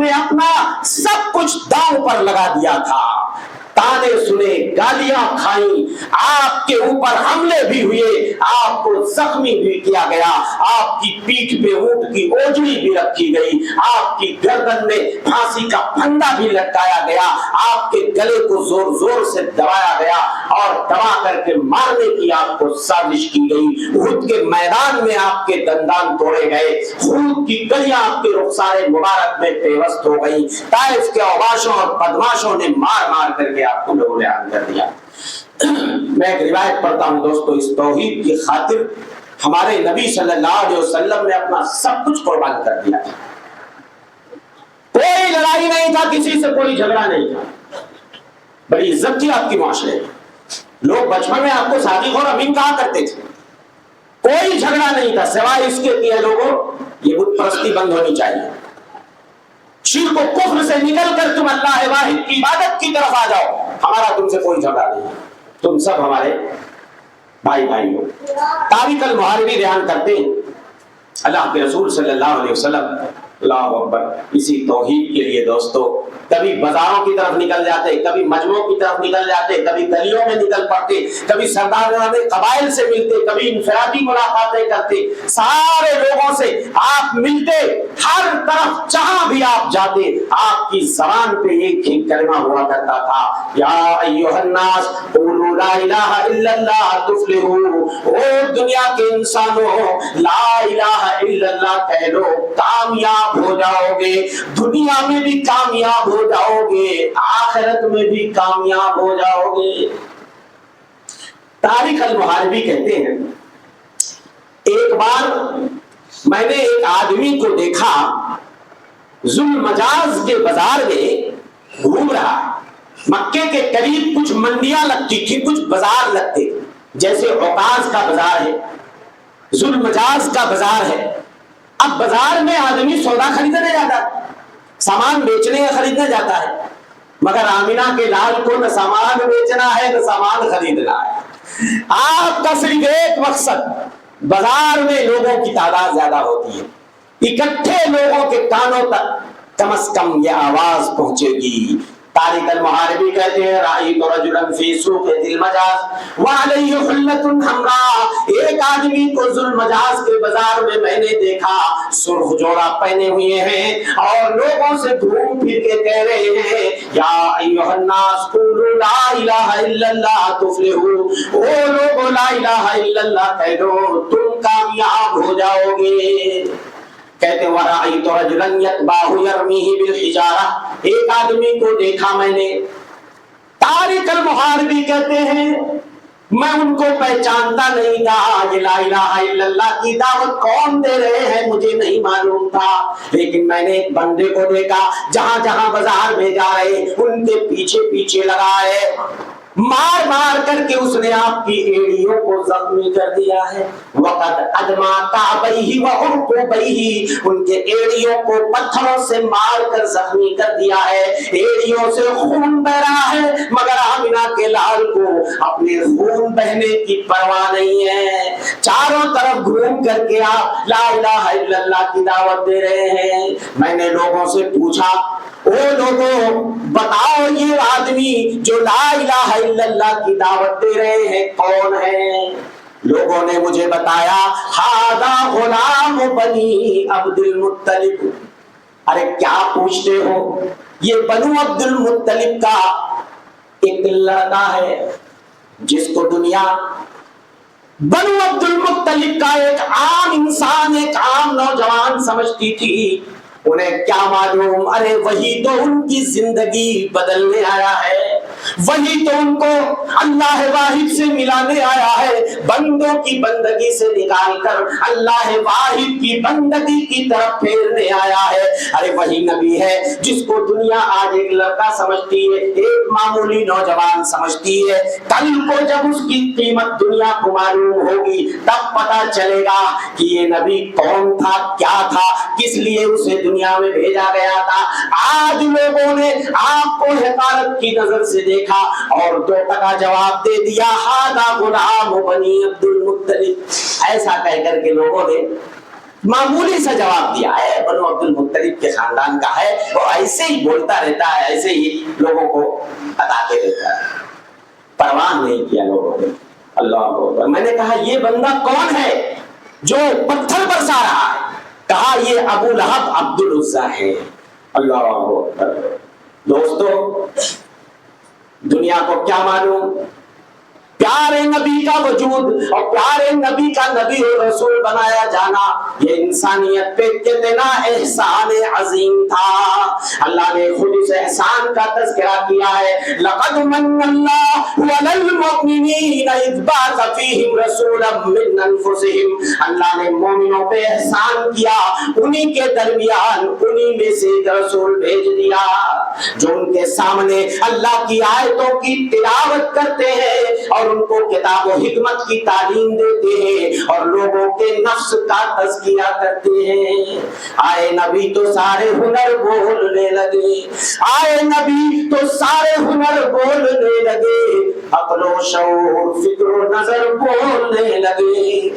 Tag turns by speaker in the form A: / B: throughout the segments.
A: نے اپنا سب کچھ داؤں پر لگا دیا تھا، تانے سنے، گالیاں کھائیں، آپ کے اوپر حملے بھی ہوئے، آپ کو زخمی بھی کیا گیا، آپ کی پیٹھ پہ اونٹ کی اوجڑی بھی رکھی گئی، آپ کی گردن میں پھانسی کا پھندا بھی لٹکایا گیا، آپ کے گلے کو زور زور سے دبایا گیا اور دبا کر کے مارنے کی آپ کو سازش کی گئی۔ احد کے میدان میں آپ کے دندان توڑے گئے، خون کی گلیاں آپ کے رخسار مبارک میں پیوست ہو گئی، طائف کے اوباشوں اور بدماشوں نے مار مار کر کے آپ کو لوگ لعان کر دیا۔ میں ایک روایت پڑھتا ہوں دوستو، اس توحید کی خاطر ہمارے نبی صلی اللہ علیہ وسلم نے اپنا سب کچھ قربان کر دیا تھا، کوئی لڑائی نہیں تھا، کسی سے کوئی جھگڑا نہیں تھا، بڑی عزت تھی آپ کی معاشرے میں، لوگ بچپن میں آپ کو صادق اور امین کہا کرتے تھے، کوئی جھگڑا نہیں تھا سوائے اس کے کہ لوگوں یہ بت پرستی بند ہونی چاہیے، شرک و کفر سے نکل کر تم اللہ واحد کی عبادت کی طرف آ جاؤ، ہمارا تم سے کوئی جھگڑا نہیں، تم سب ہمارے بھائی بھائی ہو۔ طارق المحاربی بیان کرتے ہیں اللہ کے رسول صلی اللہ علیہ وسلم، اللہ اکبر، اسی توحید کے لیے دوستو کبھی بازاروں کی طرف نکل جاتے، کبھی مجمعوں کی طرف نکل جاتے، کبھی گلیوں میں نکل پڑتے، کبھی سرداروں قبائل سے ملتے، کبھی انفرادی ملاقاتیں کرتے، سارے لوگوں سے آپ ملتے، ہر طرف جہاں بھی آپ جاتے آپ کی زبان پہ ایک ہی کلمہ ہوا کرتا تھا، یا ایھا الناس قولوا لا الہ الا اللہ تفلحوا، او دنیا کے انسانوں لا الہ الا اللہ کہہ لو کامیاب ہو جاؤ گے، دنیا میں بھی کامیاب ہو جاؤ گے، آخرت میں بھی کامیاب ہو جاؤ گے۔ طارق المحاربی کہتے ہیں ایک بار میں نے ایک آدمی کو دیکھا ذوالمجاز کے بازار میں گھوم رہا، مکے کے قریب کچھ منڈیاں لگتی تھی، کچھ بازار لگتے، جیسے عکاظ کا بازار ہے، ذوالمجاز کا بازار ہے۔ اب بازار میں آدمی سودا خریدنے جاتا ہے، سامان بیچنے یا خریدنے جاتا ہے، مگر آمینہ کے لال کو نہ سامان بیچنا ہے نہ سامان خریدنا ہے، آپ کا صرف ایک مقصد، بازار میں لوگوں کی تعداد زیادہ ہوتی ہے، اکٹھے لوگوں کے کانوں تک کم از کم یہ آواز پہنچے گی۔ طارق المحاربی کہتے ہیں رأیت رجلا فی سوق ذی المجاز وعلیہ حلۃ حمراء، ایک آدمی کو ذوالمجاز کے بازار میں میں نے دیکھا، سرخ جوڑا پہنے ہوئے ہیں اور لوگوں سے گھوم پھر کے کہہ رہے ہیں یا ایھا الناس قولوا لا الہ الا اللہ تفلحوا، او لوگوں لا الہ الا اللہ کہہ دو تم کامیاب ہو جاؤ گے۔ کہتے وَرَأَيْتُ رَجُلًا يَتْبَعُ يَرْمِيهِ بِالْحِجَارَةِ، ایک آدمی کو دیکھا میں نے۔ طارق المحاربی کہتے ہیں میں ان کو پہچانتا نہیں تھا، یہ لا الہ الا اللہ کی دعوت کون دے رہے ہیں مجھے نہیں معلوم تھا، لیکن میں نے ایک بندے کو دیکھا جہاں جہاں بازار میں جا رہے ان کے پیچھے پیچھے لگا ہے، مار مار کر کے اس نے آپ کی ایڑیوں کو زخمی کر دیا ہے، وقت ادما کعبیہ وعرقوبیہ، ان کے ایڑیوں کو پتھروں سے مار کر زخمی کر دیا ہے، ایڑیوں سے خون بہ رہا ہے، مگر آمنہ کے لال کو اپنے خون بہنے کی پرواہ نہیں ہے، چاروں طرف گھوم کر کے آپ لا الہ الا اللہ کی دعوت دے رہے ہیں۔ میں نے لوگوں سے پوچھا او لوگوں بتاؤ یہ آدمی جو لا الہ الا اللہ کی دعوت دے رہے ہیں کون ہے؟ لوگوں نے مجھے بتایا ھذا غلام بنی عبد المطلب۔ ارے کیا پوچھتے ہو، یہ بنو عبد المطلب کا ایک لڑکا ہے جس کو دنیا بنو عبد المطلب کا ایک عام انسان، ایک عام نوجوان سمجھتی تھی، انہیں کیا معلوم ارے وہی تو ان کی زندگی بدلنے آیا ہے، وہی تو ان کو اللہ واحد سے ملانے آیا ہے، بندوں کی بندگی سے نکال کر اللہ واحد کی بندگی کی طرف پھیرنے آیا ہے، ارے وہی نبی ہے جس کو دنیا آج ایک لڑکا سمجھتی ہے، ایک معمولی نوجوان سمجھتی ہے، کل کو جب اس کی قیمت دنیا کو معلوم ہوگی تب پتا چلے گا کہ یہ نبی کون تھا، کیا تھا، کس لیے اسے دنیا میں بھیجا گیا تھا۔ آج لوگوں نے آپ کو حقارت کی نظر سے دیکھا اور دو ٹکا جواب دے دیا ھذا غلام بنی عبد المطلب، ایسا کہہ کر کے لوگوں نے معمولی سا جواب دیا ہے، بنو عبد المطلب کے خاندان کا ہے، وہ ایسے ہی بولتا رہتا ہے، ایسے ہی لوگوں کو بتاتے رہتا ہے، پرواہ نہیں کیا لوگوں نے۔ اللہ اکبر۔ میں نے کہا یہ بندہ کون ہے جو پتھر برسا رہا ہے؟ کہا یہ ابو لہب عبد العزیٰ ہے۔ اللہ اکبر۔ دوستو دنیا کو کیا معلوم پیارے نبی کا وجود اور پیارے نبی کا نبی اور رسول بنایا جانا یہ انسانیت پہ کتنا احسان عظیم تھا۔ اللہ نے خود اس احسان کا تذکرہ کیا ہے، لقد من اللہ علی المؤمنین اذ بعث فیہم رسولا من انفسہم۔ اللہ نے مومنوں پہ احسان کیا، انہی کے درمیان انہی میں سے ایک رسول بھیج دیا جو ان کے سامنے اللہ کی آیتوں کی تلاوت کرتے ہیں اور ان کو کتاب و حکمت کی تعلیم دیتے ہیں اور لوگوں کے نفس کا تزکیہ کرتے ہیں۔ آئے نبی تو سارے ہنر بولنے لگے، آئے نبی تو سارے ہنر بولنے لگے، عقل و شعور فکر و نظر بولنے لگے۔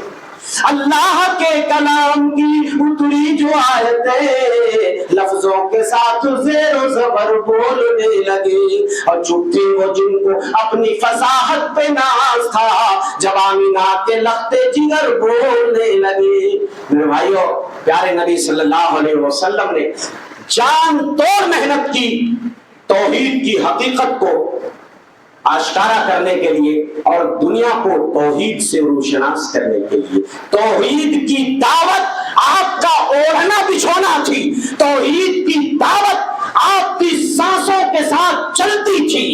A: اللہ کے کلام کی اتری جو آیتیں لفظوں کے ساتھ زیر و زبر بولنے لگے، اور چپ تھے وہ جن کو اپنی فصاحت پہ ناز تھا جب آمینہ کے لختے جگر بولنے لگے۔ میرے بھائیو، پیارے نبی صلی اللہ علیہ وسلم نے جان توڑ محنت کی توحید کی حقیقت کو آشکارا کرنے کے لیے اور دنیا کو توحید سے روشناس کرنے کے لیے۔ توحید کی دعوت آپ کا اوڑھنا بچھونا تھی، توحید کی دعوت آپ کی سانسوں کے ساتھ چلتی تھی،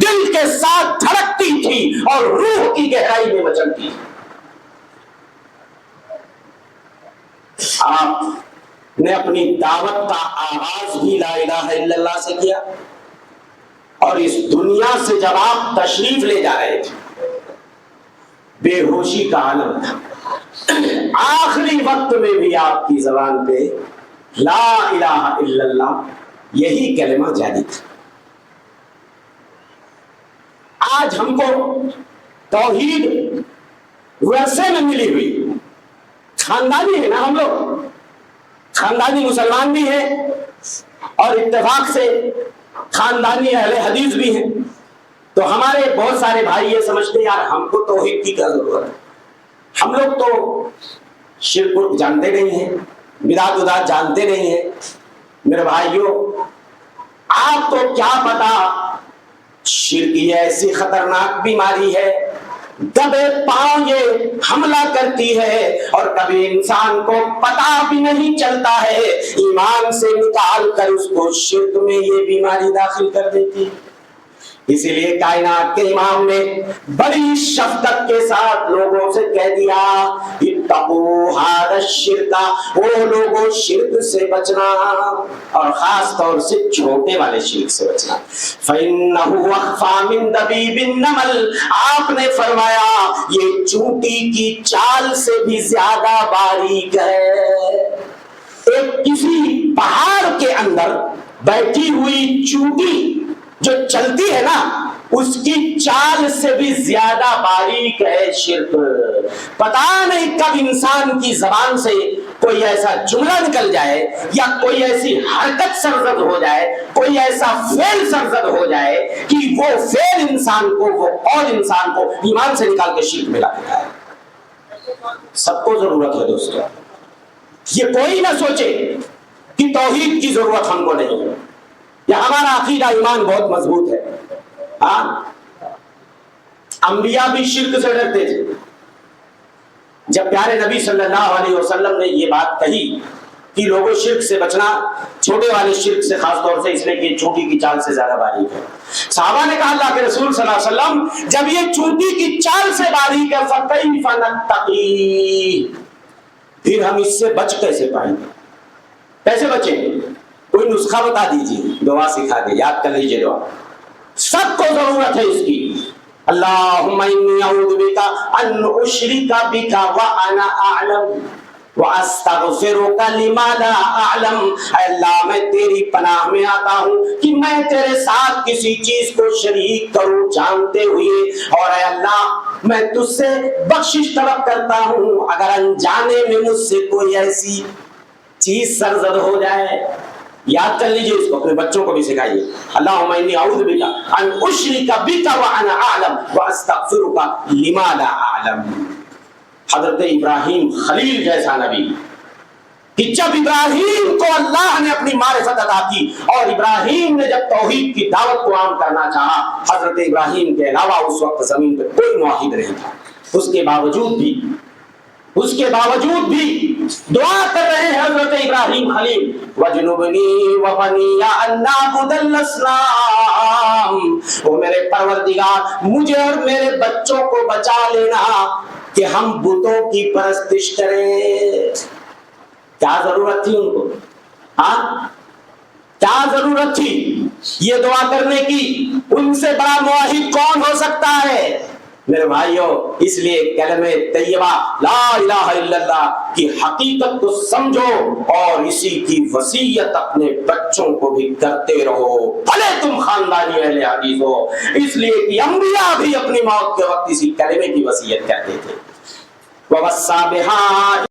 A: دل کے ساتھ دھڑکتی تھی اور روح کی گہرائی میں مچلتی تھی۔ آپ نے اپنی دعوت کا آغاز بھی لا الہ الا اللہ سے کیا، اور اس دنیا سے جب آپ تشریف لے جا رہے تھے بے ہوشی کا عالم تھا، آخری وقت میں بھی آپ کی زبان پہ لا الہ الا اللہ یہی کلمہ جاری تھا۔ آج ہم کو توحید ورثے میں ملی ہوئی، خاندانی ہے نا، ہم لوگ خاندانی مسلمان بھی ہیں اور اتفاق سے خاندانی اہل حدیث بھی ہیں، تو ہمارے بہت سارے بھائی یہ سمجھتے ہیں یار ہم کو توحید کی کیا ضرورت ہے، ہم لوگ تو شرک جانتے نہیں ہیں، بدعت ودعت جانتے نہیں ہیں۔ میرے بھائیوں، آپ کو کیا پتا شرک یہ ایسی خطرناک بیماری ہے، دبے پاؤں یہ حملہ کرتی ہے اور کبھی انسان کو پتا بھی نہیں چلتا ہے، ایمان سے نکال کر اس کو شرک میں یہ بیماری داخل کر دیتی ہے۔ اسی لیے کائنات کے امام نے بڑی شفقت کے ساتھ لوگوں سے کہہ دیا اتقوا ھذا الشرک، وہ لوگوں شرک سے بچنا اور خاص طور سے چھوٹے والے شرک سے بچنا۔ فإنه أخفى من دبيب النمل، آپ نے فرمایا یہ چونٹی کی چال سے بھی زیادہ باریک ہے۔ ایک کسی پہاڑ کے اندر بیٹھی ہوئی چونٹی جو چلتی ہے نا، اس کی چال سے بھی زیادہ باریک ہے شرک۔ پتا نہیں کب انسان کی زبان سے کوئی ایسا جملہ نکل جائے یا کوئی ایسی حرکت سرزد ہو جائے، کوئی ایسا فعل سرزد ہو جائے کہ وہ فعل انسان کو، وہ قول انسان کو ایمان سے نکال کے شرک میں لا دیتا ہے۔ سب کو ضرورت ہے دوستو، یہ کوئی نہ سوچے کہ توحید کی ضرورت ہم کو نہیں ہے یا ہمارا عقیدہ ایمان بہت مضبوط ہے۔ ہاں، انبیاء بھی شرک سے ڈرتے تھے۔ جب پیارے نبی صلی اللہ علیہ وسلم نے یہ بات کہی کہ لوگوں شرک سے بچنا، چھوٹے والے شرک سے خاص طور سے، اس لیے کہ چونٹی کی چال سے زیادہ باریک ہے، صحابہ نے کہا اللہ کے رسول صلی اللہ علیہ وسلم جب یہ چونٹی کی چال سے باریک ہے فَكَيْفَ نَتَّقِي، پھر ہم اس سے بچ کیسے پائیں گے، کیسے بچیں گے؟ کوئی نسخہ بتا دیجیے، دعا سکھا دے، یاد کر لیجیے دعا، سب کو ضرورت ہے اس کی۔ اللہم انی اعوذ بک ان اشرک بک وانا اعلم وَأَسْتَغْفِرُكَ لِمَا لَا أَعْلَمُ، اے اللہ میں تیری پناہ میں آتا ہوں کہ میں تیرے ساتھ کسی چیز کو شریک کروں جانتے ہوئے، اور اے اللہ میں تجھ سے بخشش طلب کرتا ہوں اگر انجانے میں مجھ سے کوئی ایسی چیز سرزد ہو جائے۔ یاد کر لیجئے اس کو، اپنے بچوں کو بھی سکھائیے۔ اللہم انی اعوذ بک ان اشرک بک وانا اعلم واستغفرک لما لا اعلم۔ حضرت ابراہیم خلیل جیسا نبی کہ جب ابراہیم کو اللہ نے اپنی معرفت عطا کی اور ابراہیم نے جب توحید کی دعوت کو عام کرنا چاہا، حضرت ابراہیم کے علاوہ اس وقت زمین پہ کوئی موحد نہیں تھا، اس کے باوجود بھی دعا کر رہے ہیں حضرت ابراہیم خلیل، وَجْنُبْنِي وَبَنِيَّ أَن نَّعْبُدَ الْأَصْنَامَ، وہ میرے پروردگار مجھے اور میرے بچوں کو بچا لینا کہ ہم بتوں کی پرستش کریں۔ کیا ضرورت تھی ان کو؟ کیا ضرورت تھی یہ دعا کرنے کی؟ ان سے بڑا موحد کون ہو سکتا ہے؟ میرے بھائیوں، اس لیے کلمہ طیبہ لا الہ الا اللہ کی حقیقت کو سمجھو اور اسی کی وصیت اپنے بچوں کو بھی کرتے رہو، بھلے تم خاندانی اہل حدیث ہو، اس لیے کہ انبیاء بھی اپنی موت کے وقت اسی کلمے کی وصیت کرتے تھے۔ وَوَصَّى بِهَا